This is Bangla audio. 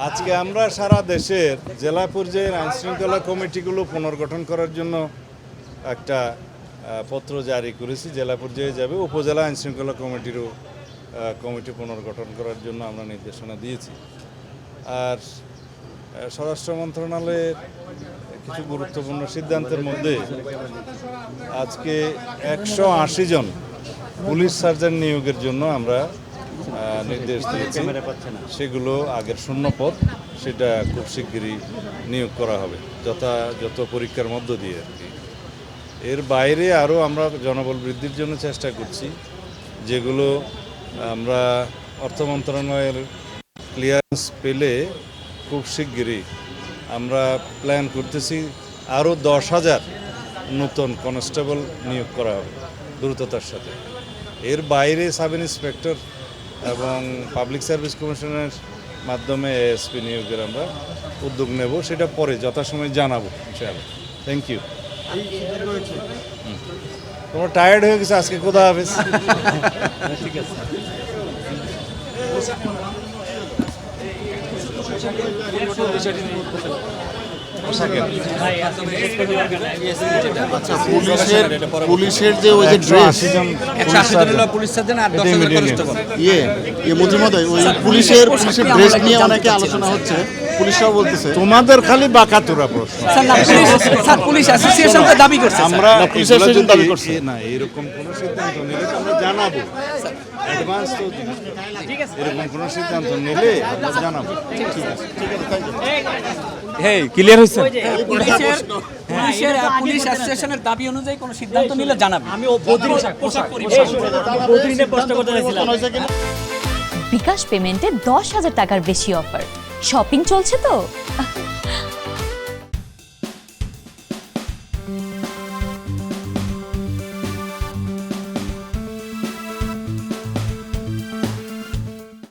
আজকে আমরা সারা দেশের জেলা পর্যায়ের আইনশৃঙ্খলা কমিটিগুলো পুনর্গঠন করার জন্য একটা পত্র জারি করেছি। জেলা পর্যায়ে যাবে, উপজেলা আইনশৃঙ্খলা কমিটিরও কমিটি পুনর্গঠন করার জন্য আমরা নির্দেশনা দিয়েছি। আর স্বরাষ্ট্র মন্ত্রণালয়ের কিছু গুরুত্বপূর্ণ সিদ্ধান্তের মধ্যে আজকে 180 জন পুলিশ সার্জন নিয়োগের জন্য আমরা নির্দেশ দিয়েছি। সেগুলো আগের শূন্য পদ, সেটা খুব শিগগিরই নিয়োগ করা হবে যথাযথ পরীক্ষার মধ্য দিয়ে আর কি। এর বাইরে আরও আমরা জনবল বৃদ্ধির জন্য চেষ্টা করছি, যেগুলো আমরা অর্থ মন্ত্রণালয়ের ক্লিয়ারেন্স পেলে খুব শিগগিরই আমরা প্ল্যান করতেছি আরও 10,000 নতুন কনস্টেবল নিয়োগ করা হবে দ্রুততার সাথে। এর বাইরে সাব ইন্সপেক্টর এবং পাবলিক সার্ভিস কমিশনের মাধ্যমে এএসপি নিয়োগের আমরা উদ্যোগ নেব, সেটা পরে যথাসময়ে জানাবো ইনশাআল্লাহ। Thank you. তোমরা টায়ার্ড হয়ে গেছে আজকে, খোদা হাফেজ। ঠিক আছে। পুলিশের যে ওই যে ড্রেস মধ্যে ওই পুলিশের ড্রেস নিয়ে অনেকে আলোচনা হচ্ছে, পুলিশরাও বলতেছে তোমাদের খালি বাকাতুরা প্রশ্ন। পুলিশ অ্যাসোসিয়েশন দাবি করছে, আমরা দাবি করছি না, এরকম কোনো সিদ্ধান্ত নিলে আমরা জানাবো। অ্যাডভান্স তো এরকম কোনো সিদ্ধান্ত নিলে আমরা জানাবো। ক্লিয়ার হয়েছে। পুলিশ অ্যাসোসিয়েশনের দাবি অনুযায়ী কোনো সিদ্ধান্ত নিলে জানাবে। আমি বিকাশ পেমেন্টে 10,000 টাকার বেশি অফার। শপিং চলছে তো।